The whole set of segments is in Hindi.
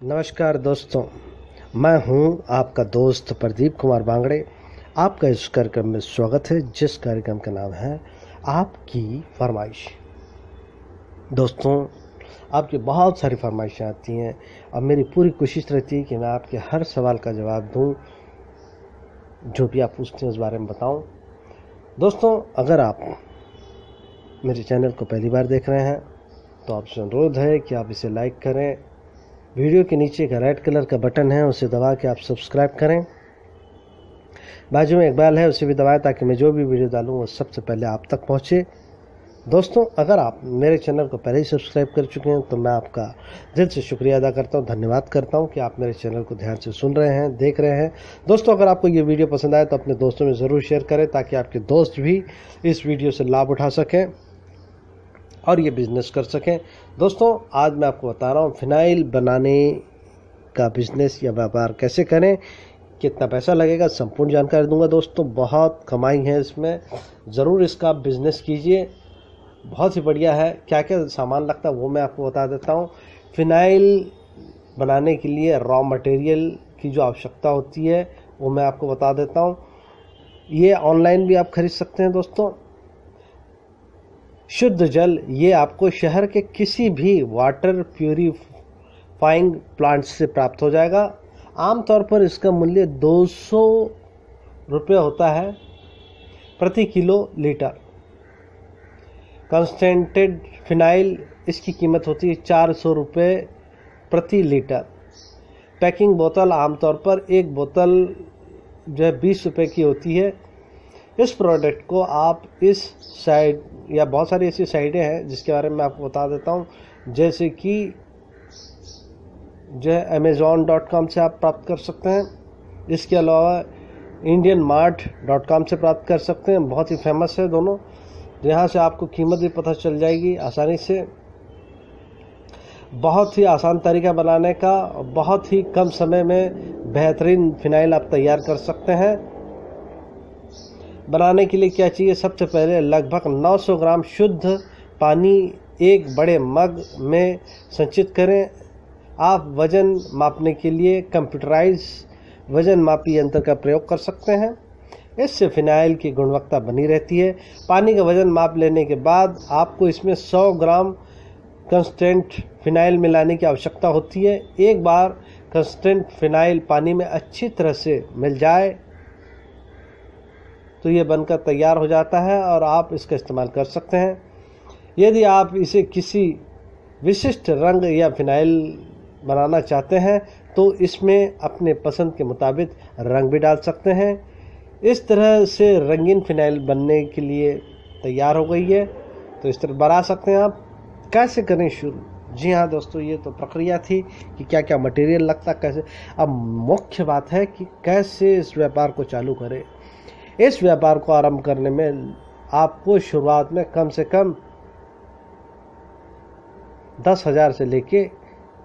नमस्कार दोस्तों, मैं हूं आपका दोस्त प्रदीप कुमार बांगड़े। आपका इस कार्यक्रम में स्वागत है, जिस कार्यक्रम का नाम है आपकी फरमाइश। दोस्तों, आपकी बहुत सारी फरमाइशें आती हैं और मेरी पूरी कोशिश रहती है कि मैं आपके हर सवाल का जवाब दूं, जो भी आप पूछते हैं उस बारे में बताऊं। दोस्तों, अगर आप मेरे चैनल को पहली बार देख रहे हैं तो आपसे अनुरोध है कि आप इसे लाइक करें। वीडियो के नीचे का रेड कलर का बटन है, उसे दबा के आप सब्सक्राइब करें। बाजू में एक बेल है, उसे भी दबाएं ताकि मैं जो भी वीडियो डालूं वो सबसे पहले आप तक पहुंचे। दोस्तों, अगर आप मेरे चैनल को पहले ही सब्सक्राइब कर चुके हैं तो मैं आपका दिल से शुक्रिया अदा करता हूं, धन्यवाद करता हूं कि आप मेरे चैनल को ध्यान से सुन रहे हैं, देख रहे हैं। दोस्तों, अगर आपको ये वीडियो पसंद आए तो अपने दोस्तों में ज़रूर शेयर करें ताकि आपके दोस्त भी इस वीडियो से लाभ उठा सकें और ये बिज़नेस कर सकें। दोस्तों, आज मैं आपको बता रहा हूँ फिनाइल बनाने का बिज़नेस या व्यापार कैसे करें, कितना पैसा लगेगा, संपूर्ण जानकारी दूंगा। दोस्तों, बहुत कमाई है इसमें, ज़रूर इसका आप बिज़नेस कीजिए, बहुत ही बढ़िया है। क्या क्या सामान लगता है वो मैं आपको बता देता हूँ। फिनाइल बनाने के लिए रॉ मटेरियल की जो आवश्यकता होती है वो मैं आपको बता देता हूँ। ये ऑनलाइन भी आप खरीद सकते हैं। दोस्तों, शुद्ध जल ये आपको शहर के किसी भी वाटर प्यूरिफाइंग प्लांट से प्राप्त हो जाएगा। आमतौर पर इसका मूल्य 200 रुपये होता है प्रति किलो लीटर। कंसंट्रेटेड फिनाइल इसकी कीमत होती है 400 रुपये प्रति लीटर। पैकिंग बोतल आमतौर पर एक बोतल जो है 20 रुपये की होती है। इस प्रोडक्ट को आप इस साइट या बहुत सारी ऐसी साइटें हैं जिसके बारे में मैं आपको बता देता हूं, जैसे कि जो है amazon.com से आप प्राप्त कर सकते हैं। इसके अलावा indianmart.com से प्राप्त कर सकते हैं, बहुत ही फेमस है दोनों। यहाँ से आपको कीमत भी पता चल जाएगी आसानी से। बहुत ही आसान तरीका बनाने का, बहुत ही कम समय में बेहतरीन फिनाइल आप तैयार कर सकते हैं। बनाने के लिए क्या चाहिए? सबसे पहले लगभग 900 ग्राम शुद्ध पानी एक बड़े मग में संचित करें। आप वजन मापने के लिए कंप्यूटराइज वजन मापी यंत्र का प्रयोग कर सकते हैं। इससे फिनाइल की गुणवत्ता बनी रहती है। पानी का वजन माप लेने के बाद आपको इसमें 100 ग्राम कंस्टेंट फिनाइल मिलाने की आवश्यकता होती है। एक बार कंस्टेंट फिनाइल पानी में अच्छी तरह से मिल जाए तो ये बनकर तैयार हो जाता है और आप इसका इस्तेमाल कर सकते हैं। यदि आप इसे किसी विशिष्ट रंग या फिनाइल बनाना चाहते हैं तो इसमें अपने पसंद के मुताबिक रंग भी डाल सकते हैं। इस तरह से रंगीन फिनाइल बनने के लिए तैयार हो गई है, तो इस तरह बना सकते हैं आप। कैसे करें शुरू? जी हाँ दोस्तों, ये तो प्रक्रिया थी कि क्या क्या मटेरियल लगता कैसे। अब मुख्य बात है कि कैसे इस व्यापार को चालू करें। इस व्यापार को आरंभ करने में आपको शुरुआत में कम से कम 10,000 से लेके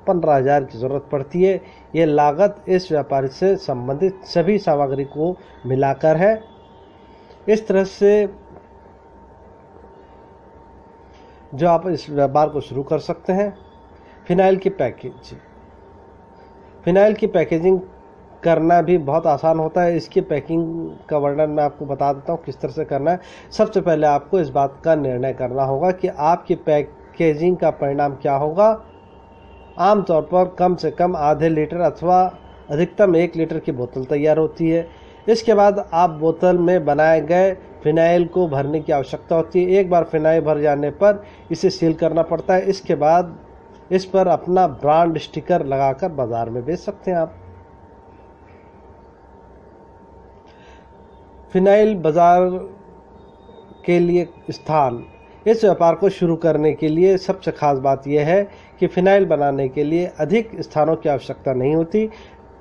15,000 की ज़रूरत पड़ती है। ये लागत इस व्यापार से संबंधित सभी सामग्री को मिलाकर है। इस तरह से जो आप इस व्यापार को शुरू कर सकते हैं। फिनाइल की पैकेजिंग करना भी बहुत आसान होता है। इसकी पैकिंग का वर्णन मैं आपको बता देता हूँ किस तरह से करना है। सबसे पहले आपको इस बात का निर्णय करना होगा कि आपकी पैकेजिंग का परिणाम क्या होगा। आमतौर पर कम से कम आधे लीटर अथवा अधिकतम 1 लीटर की बोतल तैयार होती है। इसके बाद आप बोतल में बनाए गए फिनाइल को भरने की आवश्यकता होती है। एक बार फिनाइल भर जाने पर इसे सील करना पड़ता है। इसके बाद इस पर अपना ब्रांड स्टिकर लगाकर बाजार में बेच सकते हैं आप। फिनाइल बाजार के लिए स्थान। इस व्यापार को शुरू करने के लिए सबसे खास बात यह है कि फिनाइल बनाने के लिए अधिक स्थानों की आवश्यकता नहीं होती।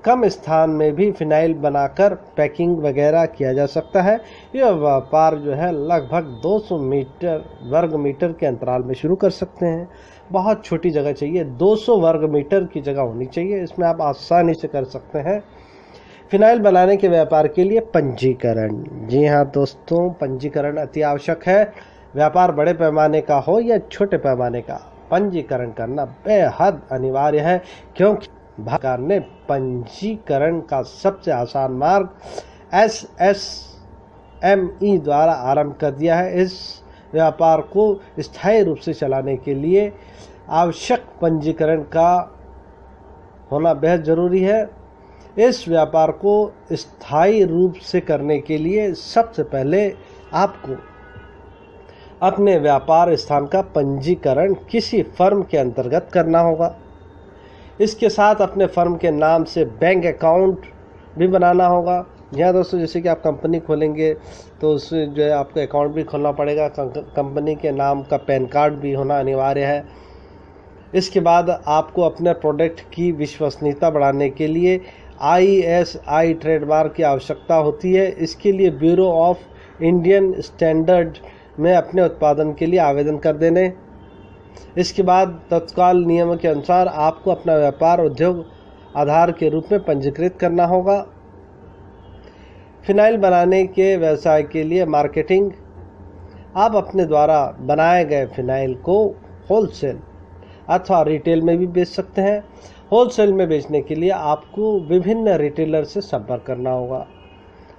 कम स्थान में भी फिनाइल बनाकर पैकिंग वगैरह किया जा सकता है। यह व्यापार जो है लगभग 200 वर्ग मीटर के अंतराल में शुरू कर सकते हैं। बहुत छोटी जगह चाहिए, 200 वर्ग मीटर की जगह होनी चाहिए, इसमें आप आसानी से कर सकते हैं। फिनाइल बनाने के व्यापार के लिए पंजीकरण। जी हाँ दोस्तों, पंजीकरण अति आवश्यक है। व्यापार बड़े पैमाने का हो या छोटे पैमाने का, पंजीकरण करना बेहद अनिवार्य है, क्योंकि सरकार ने पंजीकरण का सबसे आसान मार्ग SSME द्वारा आरंभ कर दिया है। इस व्यापार को स्थायी रूप से चलाने के लिए आवश्यक पंजीकरण का होना बेहद ज़रूरी है। इस व्यापार को स्थायी रूप से करने के लिए सबसे पहले आपको अपने व्यापार स्थान का पंजीकरण किसी फर्म के अंतर्गत करना होगा। इसके साथ अपने फर्म के नाम से बैंक अकाउंट भी बनाना होगा। यहाँ दोस्तों जैसे कि आप कंपनी खोलेंगे तो उसमें जो है आपको अकाउंट भी खोलना पड़ेगा। कंपनी के नाम का पैन कार्ड भी होना अनिवार्य है। इसके बाद आपको अपने प्रोडक्ट की विश्वसनीयता बढ़ाने के लिए ISI ट्रेडमार्क की आवश्यकता होती है। इसके लिए ब्यूरो ऑफ इंडियन स्टैंडर्ड में अपने उत्पादन के लिए आवेदन कर देने। इसके बाद तत्काल नियमों के अनुसार आपको अपना व्यापार उद्योग आधार के रूप में पंजीकृत करना होगा। फिनाइल बनाने के व्यवसाय के लिए मार्केटिंग। आप अपने द्वारा बनाए गए फिनाइल को होलसेल अथवा रिटेल में भी बेच सकते हैं। होलसेल में बेचने के लिए आपको विभिन्न रिटेलर से संपर्क करना होगा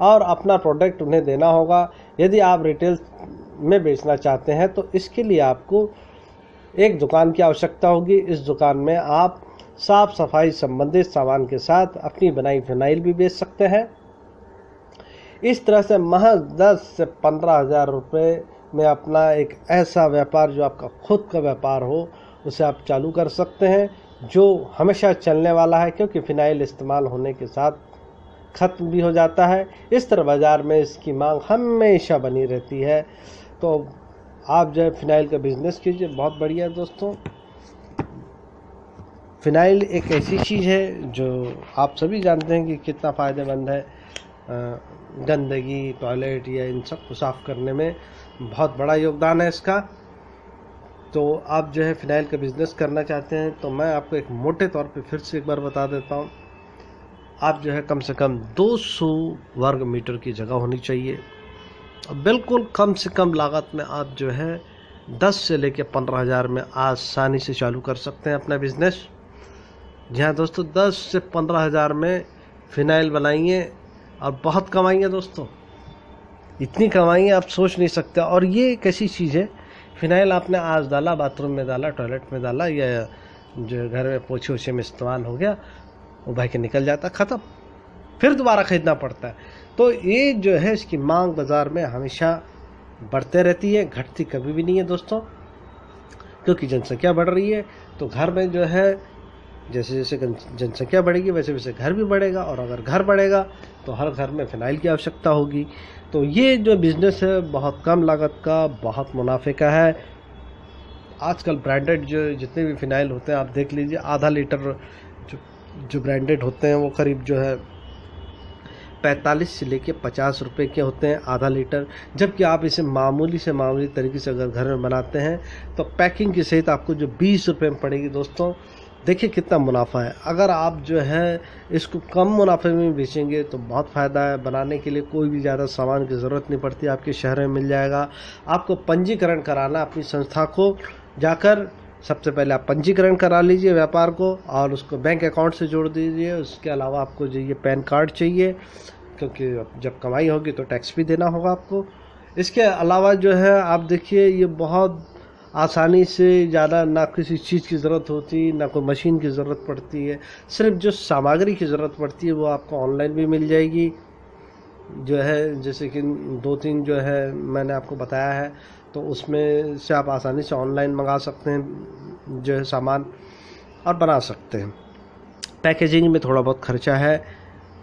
और अपना प्रोडक्ट उन्हें देना होगा। यदि आप रिटेल में बेचना चाहते हैं तो इसके लिए आपको एक दुकान की आवश्यकता होगी। इस दुकान में आप साफ सफाई संबंधित सामान के साथ अपनी बनाई फिनाइल भी बेच सकते हैं। इस तरह से महज 10 से 15 हज़ार रुपये में अपना एक ऐसा व्यापार जो आपका खुद का व्यापार हो उसे आप चालू कर सकते हैं, जो हमेशा चलने वाला है, क्योंकि फिनाइल इस्तेमाल होने के साथ ख़त्म भी हो जाता है। इस तरह बाज़ार में इसकी मांग हमेशा बनी रहती है। तो आप जो है फिनाइल का बिज़नेस कीजिए, बहुत बढ़िया है दोस्तों। फिनाइल एक ऐसी चीज़ है जो आप सभी जानते हैं कि कितना फ़ायदेमंद है। गंदगी, टॉयलेट या इन सब को साफ़ करने में बहुत बड़ा योगदान है इसका। तो आप जो है फिनाइल का बिज़नेस करना चाहते हैं तो मैं आपको एक मोटे तौर पे फिर से एक बार बता देता हूँ। आप जो है कम से कम 200 वर्ग मीटर की जगह होनी चाहिए। बिल्कुल कम से कम लागत में आप जो है 10 से लेकर 15 हज़ार में आसानी से चालू कर सकते हैं अपना बिज़नेस। जी हाँ दोस्तों, 10 से 15 हज़ार में फिनाइल बनाइए और बहुत कमाइए दोस्तों। इतनी कमाइए आप सोच नहीं सकते। और ये एक ऐसी चीज़ है, फिनाइल आपने आज डाला, बाथरूम में डाला, टॉयलेट में डाला या जो घर में पोछे ओछे में इस्तेमाल हो गया, वो भाई के निकल जाता, ख़त्म, फिर दोबारा ख़रीदना पड़ता है। तो ये जो है इसकी मांग बाज़ार में हमेशा बढ़ते रहती है, घटती कभी भी नहीं है दोस्तों, क्योंकि जनसंख्या बढ़ रही है। तो घर में जो है जैसे जैसे जनसंख्या बढ़ेगी वैसे वैसे घर भी बढ़ेगा, और अगर घर बढ़ेगा तो हर घर में फिनाइल की आवश्यकता होगी। तो ये जो बिज़नेस है बहुत कम लागत का, बहुत मुनाफे का है। आजकल ब्रांडेड जो जितने भी फिनाइल होते हैं आप देख लीजिए, आधा लीटर जो ब्रांडेड होते हैं वो करीब जो है 45 से लेके 50 रुपए के होते हैं आधा लीटर। जबकि आप इसे मामूली से मामूली तरीके से अगर घर में बनाते हैं तो पैकिंग के सहित आपको जो 20 रुपये में पड़ेगी दोस्तों। देखिए कितना मुनाफा है। अगर आप जो है इसको कम मुनाफे में बेचेंगे तो बहुत फ़ायदा है। बनाने के लिए कोई भी ज़्यादा सामान की ज़रूरत नहीं पड़ती, आपके शहर में मिल जाएगा। आपको पंजीकरण कराना अपनी संस्था को जाकर सबसे पहले आप पंजीकरण करा लीजिए व्यापार को और उसको बैंक अकाउंट से जोड़ दीजिए। उसके अलावा आपको जो ये पैन कार्ड चाहिए, क्योंकि जब कमाई होगी तो टैक्स भी देना होगा आपको। इसके अलावा जो है आप देखिए ये बहुत आसानी से, ज़्यादा ना किसी चीज़ की ज़रूरत होती, ना कोई मशीन की ज़रूरत पड़ती है। सिर्फ जो सामग्री की ज़रूरत पड़ती है वो आपको ऑनलाइन भी मिल जाएगी। जो है जैसे कि 2-3 जो है मैंने आपको बताया है, तो उसमें से आप आसानी से ऑनलाइन मंगा सकते हैं जो है सामान और बना सकते हैं। पैकेजिंग में थोड़ा बहुत खर्चा है,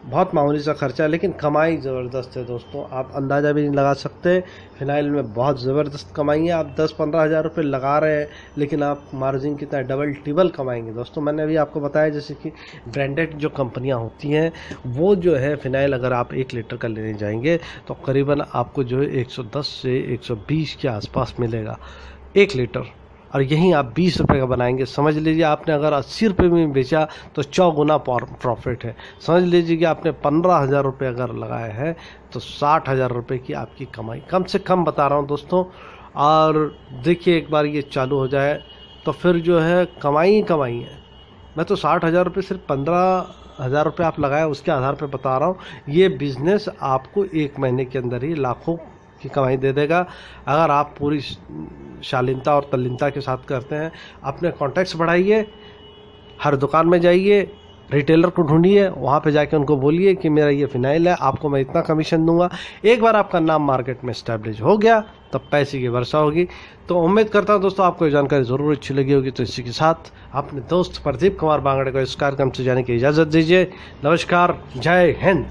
बहुत मामूली सा खर्चा, लेकिन कमाई ज़बरदस्त है दोस्तों। आप अंदाज़ा भी नहीं लगा सकते। फिनाइल में बहुत ज़बरदस्त कमाई है। आप 10-15 हज़ार रुपये लगा रहे हैं लेकिन आप मार्जिन कितना डबल टिबल कमाएंगे दोस्तों। मैंने अभी आपको बताया जैसे कि ब्रांडेड जो कंपनियां होती हैं वो जो है फिनाइल अगर आप 1 लीटर का लेने जाएंगे तो करीबन आपको जो है 110 से 120 के आसपास मिलेगा 1 लीटर। और यहीं आप 20 रुपये का बनाएंगे। समझ लीजिए आपने अगर 80 रुपये में बेचा तो 4 गुना प्रॉफिट है। समझ लीजिए कि आपने 15,000 रुपये अगर लगाए हैं तो 60,000 रुपये की आपकी कमाई, कम से कम बता रहा हूँ दोस्तों। और देखिए एक बार ये चालू हो जाए तो फिर जो है कमाई ही कमाई है। मैं तो 60,000 रुपये सिर्फ 15,000 रुपये आप लगाए उसके आधार पर बता रहा हूँ। ये बिजनेस आपको 1 महीने के अंदर ही लाखों की कमाई दे देगा अगर आप पूरी शालीनता और तल्लीनता के साथ करते हैं। अपने कॉन्टैक्ट्स बढ़ाइए, हर दुकान में जाइए, रिटेलर को ढूंढिए, वहाँ पे जाके उनको बोलिए कि मेरा ये फिनाइल है, आपको मैं इतना कमीशन दूंगा। एक बार आपका नाम मार्केट में एस्टैब्लिश हो गया तब पैसे की वर्षा होगी। तो उम्मीद करता हूँ दोस्तों आपको ये जानकारी ज़रूर अच्छी लगी होगी। तो इसी के साथ अपने दोस्त प्रदीप कुमार बांगड़े को इस कार्यक्रम से जाने की इजाज़त दीजिए। नमस्कार, जय हिंद।